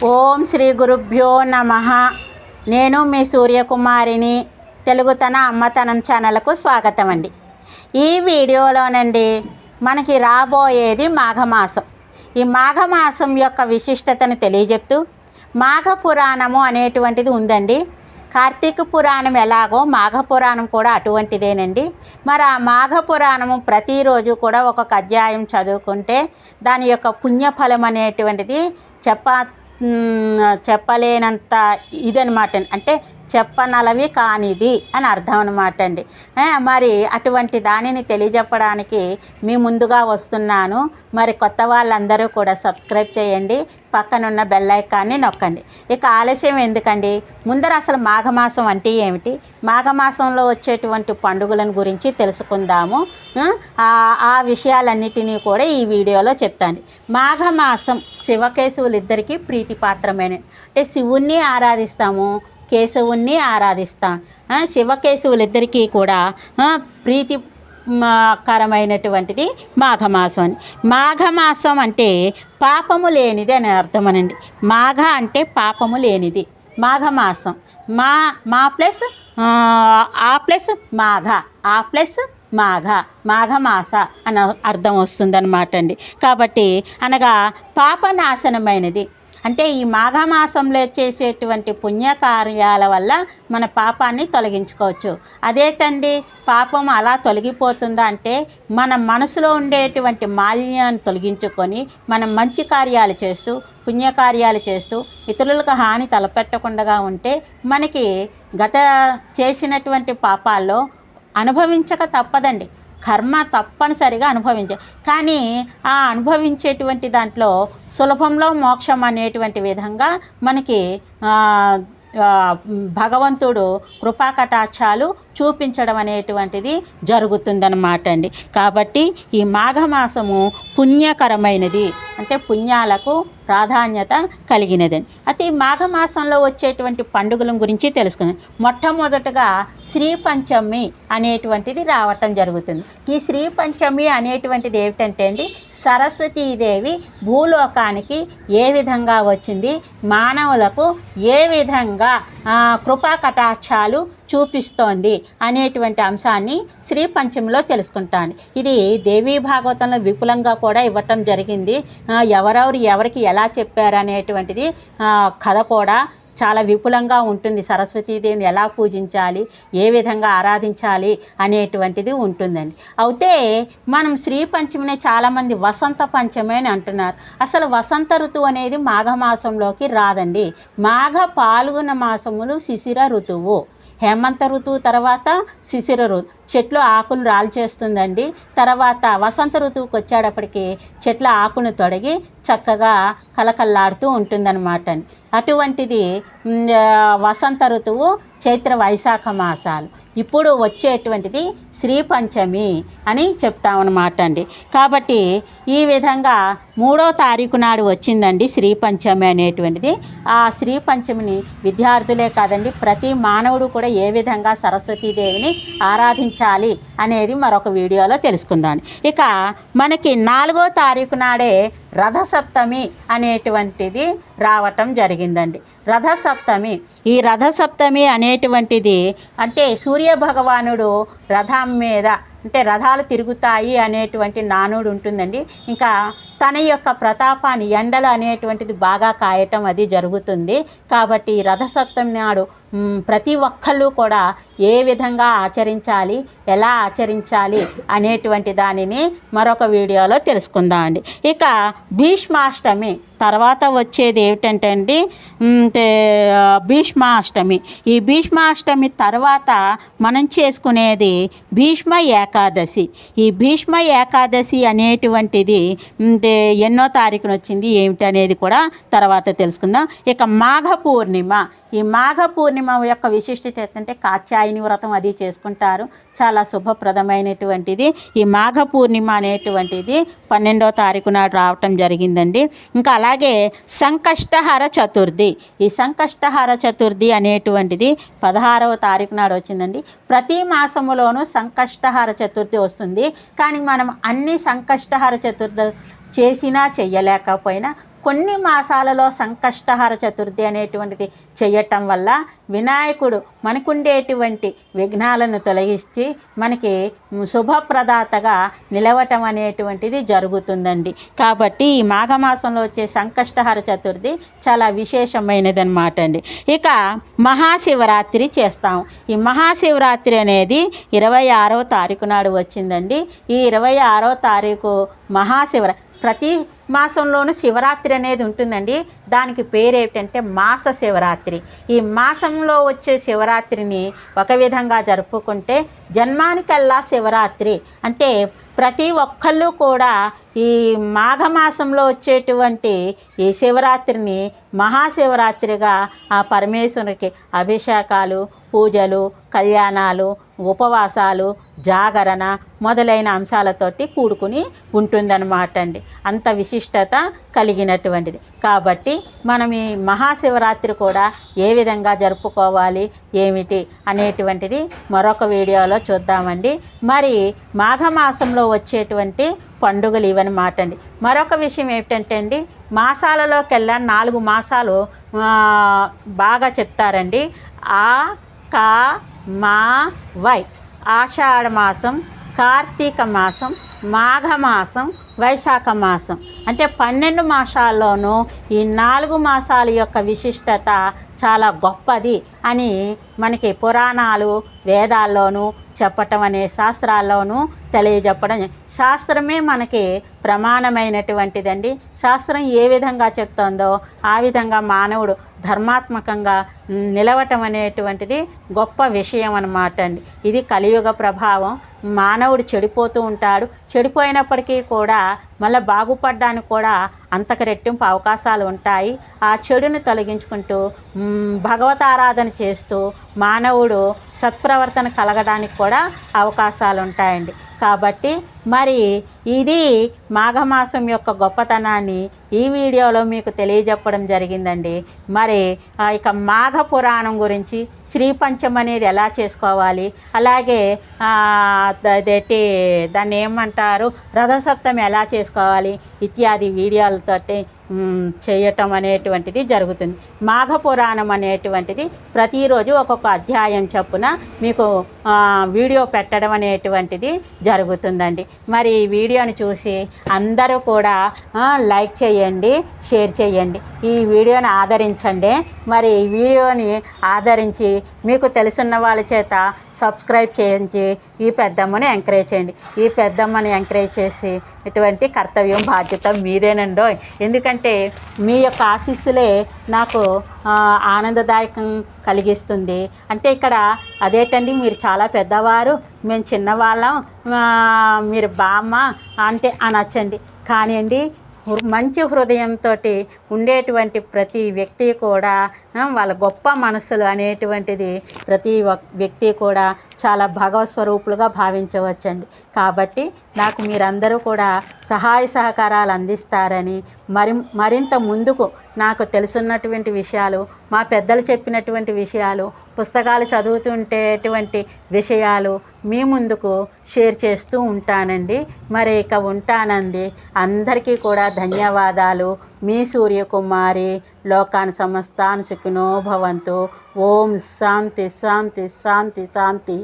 ఓం శ్రీ గురుభ్యో నమః. నేను మీ సూర్యకుమారిని. తెలుగుతన అమ్మతనం ఛానల్కు స్వాగతం అండి. ఈ వీడియోలోనండి మనకి రాబోయేది మాఘమాసం. ఈ మాఘమాసం యొక్క విశిష్టతను తెలియజెప్తూ మాఘ పురాణము అనేటువంటిది ఉందండి. కార్తీక పురాణం ఎలాగో మాఘ పురాణం కూడా అటువంటిదేనండి. మరి ఆ మాఘ పురాణము ప్రతిరోజు కూడా ఒక్కొక్క అధ్యాయం చదువుకుంటే దాని యొక్క పుణ్యఫలం అనేటువంటిది చెప్పలేనంత ఇదనమాట. అంటే చెప్పనలవి కానిది అని అర్థం అనమాట అండి. మరి అటువంటి దానిని తెలియజెప్పడానికి మీ ముందుగా వస్తున్నాను. మరి కొత్త వాళ్ళందరూ కూడా సబ్స్క్రైబ్ చేయండి, పక్కనున్న బెల్ ఐకాన్ని నొక్కండి. ఇక ఆలస్యం ఎందుకండి, ముందర అసలు మాఘమాసం అంటే ఏమిటి, మాఘమాసంలో వచ్చేటువంటి పండుగలను గురించి తెలుసుకుందాము. ఆ విషయాలన్నిటినీ కూడా ఈ వీడియోలో చెప్తాను. మాఘమాసం శివకేశవులిద్దరికీ ప్రీతిపాత్రమైన, అంటే శివుణ్ణి ఆరాధిస్తాము, కేశవుణ్ణి ఆరాధిస్తాం. శివకేశవులిద్దరికీ కూడా ప్రీతికరమైనటువంటిది మాఘమాసం అని. మాఘమాసం అంటే పాపము లేనిది అని అర్థమనండి. మాఘ అంటే పాపము లేనిది. మాఘమాసం మా ప్లస్ ఆ ప్లస్ మాఘ, ఆ ప్లస్ మాఘ, మాఘమాస అని అర్థం వస్తుందన్నమాట అండి. కాబట్టి అనగా పాపనాశనమైనది. అంటే ఈ మాఘమాసంలో చేసేటువంటి పుణ్యకార్యాల వల్ల మన పాపాన్ని తొలగించుకోవచ్చు. అదేంటండి పాపం అలా తొలగిపోతుందా అంటే, మన మనసులో ఉండేటువంటి మాలిన్యాన్ని తొలగించుకొని మనం మంచి కార్యాలు చేస్తూ పుణ్యకార్యాలు చేస్తూ ఇతరులకు హాని తలపెట్టకుండా ఉంటే మనకి గత చేసినటువంటి పాపాల్లో అనుభవించక తప్పదండి. కర్మ తప్పనిసరిగా అనుభవించాలి. కానీ ఆ అనుభవించేటువంటి దాంట్లో సులభంలో మోక్షం అనేటువంటి విధంగా మనకి భగవంతుడు కృపాకటాక్షాలు చూపించడం అనేటువంటిది జరుగుతుందన్నమాట అండి. కాబట్టి ఈ మాఘమాసము పుణ్యకరమైనది, అంటే పుణ్యాలకు ప్రాధాన్యత కలిగినదండి. అయితే ఈ మాఘమాసంలో వచ్చేటువంటి పండుగల గురించి తెలుసుకుందాం. మొట్టమొదటగా శ్రీ పంచమి అనేటువంటిది రావటం జరుగుతుంది. ఈ శ్రీ పంచమి అనేటువంటిది ఏమిటంటే అండి, సరస్వతీదేవి భూలోకానికి ఏ విధంగా వచ్చింది, మానవులకు ఏ విధంగా కృపా కటాక్షాలు చూపిస్తోంది అనేటువంటి అంశాన్ని శ్రీ పంచమిలో తెలుసుకుంటాను. ఇది దేవీ భాగవతంలో విపులంగా కూడా ఇవ్వటం జరిగింది. ఎవరికి ఎలా చెప్పారు అనేటువంటిది కథ కూడా చాలా విపులంగా ఉంటుంది. సరస్వతీదేవిని ఎలా పూజించాలి, ఏ విధంగా ఆరాధించాలి అనేటువంటిది ఉంటుందండి. అయితే మనం శ్రీ పంచమిని చాలామంది వసంత పంచమి అని అంటున్నారు. అసలు వసంత ఋతువు అనేది మాఘమాసంలోకి రాదండి. మాఘ పాల్గొన మాసములు శిశిర ఋతువు. హేమంత ఋతువు తర్వాత శిశిర ఋతువు, చెట్లు ఆకులు రాల్చేస్తుందండి. తర్వాత వసంత ఋతువుకి వచ్చేటప్పటికి చెట్ల ఆకును తొడిగి చక్కగా కలకల్లాడుతూ ఉంటుందన్నమాట. అటువంటిది వసంత ఋతువు చైత్ర వైశాఖ మాసాలు. ఇప్పుడు వచ్చేటువంటిది శ్రీ పంచమి అని చెప్తామన్నమాట అండి. కాబట్టి ఈ విధంగా 3వ తారీఖు నాడు వచ్చిందండి శ్రీ పంచమి అనేటువంటిది. ఆ శ్రీ పంచమిని విద్యార్థులే కాదండి, ప్రతి మానవుడు కూడా ఏ విధంగా సరస్వతీదేవిని ఆరాధించాలి అనేది మరొక వీడియోలో తెలుసుకుందాం. ఇక మనకి 4వ తారీఖు నాడే రథసప్తమి అనేటువంటిది రావటం జరిగిందండి. రథసప్తమి, ఈ రథసప్తమి అనేటువంటిది అంటే సూర్యభగవానుడు రథం మీద, అంటే రథాలు తిరుగుతాయి అనేటువంటి నానుడు ఉంటుందండి. ఇంకా తన యొక్క ప్రతాపాన్ని ఎండలు అనేటువంటిది బాగా కాయటం అది జరుగుతుంది. కాబట్టి రథసప్తమి నాడు ప్రతి ఒక్కళ్ళు కూడా ఏ విధంగా ఆచరించాలి, ఎలా ఆచరించాలి అనేటువంటి దానిని మరొక వీడియోలో తెలుసుకుందాం అండి. ఇక భీష్మాష్టమి తర్వాత వచ్చేది ఏమిటంటే అండి, భీష్మాష్టమి. ఈ భీష్మాష్టమి తర్వాత మనం చేసుకునేది భీష్మ ఏకాదశి. ఈ భీష్మ ఏకాదశి అనేటువంటిది ఎన్నో తారీఖున వచ్చింది ఏమిటనేది కూడా తర్వాత తెలుసుకుందాం. ఇక మాఘ పూర్ణిమ. ఈ మాఘ పూర్ణిమ యొక్క విశిష్టత ఏంటంటే కాత్యాయని వ్రతం అది చేసుకుంటారు. చాలా శుభప్రదమైనటువంటిది. ఈ మాఘ పూర్ణిమ అనేటువంటిది 12వ తారీఖు నాడు రావటం జరిగిందండి. ఇంకా అలాగే సంకష్టహర చతుర్థి. ఈ సంకష్టహర చతుర్థి అనేటువంటిది 16వ తారీఖు నాడు వచ్చిందండి. ప్రతి మాసములోనూ సంకష్టహర చతుర్థి వస్తుంది. కానీ మనం అన్ని సంకష్టహర చతుర్థి చేసినా చెయ్యలేకపోయినా కొన్ని మాసాలలో సంకష్టహర చతుర్థి అనేటువంటిది చేయటం వల్ల వినాయకుడు మనకుండేటువంటి విఘ్నాలను తొలగించి మనకి శుభప్రదాతగా నిలవటం అనేటువంటిది జరుగుతుందండి. కాబట్టి ఈ మాఘమాసంలో వచ్చే సంకష్టహర చతుర్థి చాలా విశేషమైనదన్నమాట అండి. ఇక మహాశివరాత్రి చేస్తాం. ఈ మహాశివరాత్రి అనేది 26వ తారీఖు నాడు వచ్చిందండి. ఈ 26వ తారీఖు ప్రతి మాసంలోనూ శివరాత్రి అనేది ఉంటుందండి. దానికి పేరు ఏమిటంటే మాస శివరాత్రి. ఈ మాసంలో వచ్చే శివరాత్రిని ఒక విధంగా జరుపుకుంటే జన్మానికల్లా శివరాత్రి అంటే ప్రతి ఒక్కళ్ళు కూడా ఈ మాఘమాసంలో వచ్చేటువంటి ఈ శివరాత్రిని మహాశివరాత్రిగా ఆ పరమేశ్వరునికి అభిషేకాలు, పూజలు, కళ్యాణాలు, ఉపవాసాలు, జాగరణ మొదలైన అంశాలతోటి కూడుకుని ఉంటుందన్నమాట అండి. అంత విశిష్టత కలిగినటువంటిది. కాబట్టి మనం ఈ మహాశివరాత్రి కూడా ఏ విధంగా జరుపుకోవాలి ఏమిటి అనేటువంటిది మరొక వీడియోలో చూద్దామండి. మరి మాఘమాసంలో వచ్చేటువంటి పండుగలు ఇవన్నమాట అండి. మరొక విషయం ఏమిటంటే అండి, మాసాలలోకెల్లా 4 మాసాలు బాగా చెప్తారండి. ఆ, కా, మా, వై. ఆషాఢ మాసం, కార్తీక మాసం, మాఘమాసం, వైశాఖ మాసం. అంటే 12 మాసాల్లోనూ ఈ 4 మాసాల యొక్క విశిష్టత చాలా గొప్పది అని మనకి పురాణాలు, వేదాల్లోనూ చెప్పటం అనే శాస్త్రాల్లోనూ తెలియజెప్పడం. శాస్త్రమే మనకి ప్రమాణమైనటువంటిదండి. శాస్త్రం ఏ విధంగా చెప్తుందో ఆ విధంగా మానవుడు ధర్మాత్మకంగా నిలవటం అనేటువంటిది గొప్ప విషయం అన్నమాట అండి. ఇది కలియుగ ప్రభావం. మానవుడు చెడిపోతూ ఉంటాడు. చెడిపోయినప్పటికీ కూడా మళ్ళీ బాగుపడడానికి కూడా అంతకు రెట్టింపు అవకాశాలు ఉంటాయి. ఆ చెడుని తొలగించుకుంటూ భగవతారాధన చేస్తూ మానవుడు సత్ప్రవర్తన కలగడానికి కూడా అవకాశాలు ఉంటాయండి. కాబట్టి మరి ఇది మాఘమాసం యొక్క గొప్పతనాన్ని ఈ వీడియోలో మీకు తెలియజెప్పడం జరిగిందండి. మరి ఇక మాఘ పురాణం గురించి, శ్రీ పంచం అనేది ఎలా చేసుకోవాలి, అలాగే అదేంటి దాన్ని ఏమంటారు, రథసప్తమి ఎలా చేసుకోవాలి ఇత్యాది వీడియోలతోటి చేయటం అనేటువంటిది జరుగుతుంది. మాఘ పురాణం అనేటువంటిది ప్రతిరోజు ఒక్కొక్క అధ్యాయం చొప్పున మీకు వీడియో పెట్టడం అనేటువంటిది జరుగుతుందండి. మరి ఈ వీడియోని చూసి అందరూ కూడా లైక్ చేయండి, షేర్ చేయండి, ఈ వీడియోని ఆదరించండి. మరి ఈ వీడియోని ఆదరించి మీకు తెలుసున్న వాళ్ళ చేత సబ్స్క్రైబ్ చేయించి ఈ పెద్దమ్మని ఎంకరేజ్ చేయండి. ఈ పెద్దమ్మని ఎంకరేజ్ చేసి ఇటువంటి కర్తవ్యం, బాధ్యత మీదేనండో. ఎందుకంటే మీ యొక్క ఆశీస్సులే నాకు ఆనందదాయకం కలిగిస్తుంది. అంటే ఇక్కడ అదేంటండి, మీరు చాలా పెద్దవారు, మేము చిన్నవాళ్ళం, మీరు బామ్మ అంటే అనొచ్చండి. కానీ అండి మంచి హృదయంతో ఉండేటువంటి ప్రతి వ్యక్తి కూడా వాళ్ళ గొప్ప మనసులు అనేటువంటిది ప్రతి వ్యక్తి కూడా చాలా భగవత్ స్వరూపులుగా భావించవచ్చండి. కాబట్టి నాకు మీరందరూ కూడా సహాయ సహకారాలు అందిస్తారని, మరింత ముందుకు నాకు తెలుసున్నటువంటి విషయాలు, మా పెద్దలు చెప్పినటువంటి విషయాలు, పుస్తకాలు చదువుతుంటేటువంటి విషయాలు మీ ముందుకు షేర్ చేస్తూ ఉంటానండి. మరి ఇక ఉంటానండి. అందరికీ కూడా ధన్యవాదాలు. మీ సూర్యకుమారి. లోకాన్ సమస్తాన్ సుఖినో భవంతు. ఓం శాంతి శాంతి శాంతి శాంతి.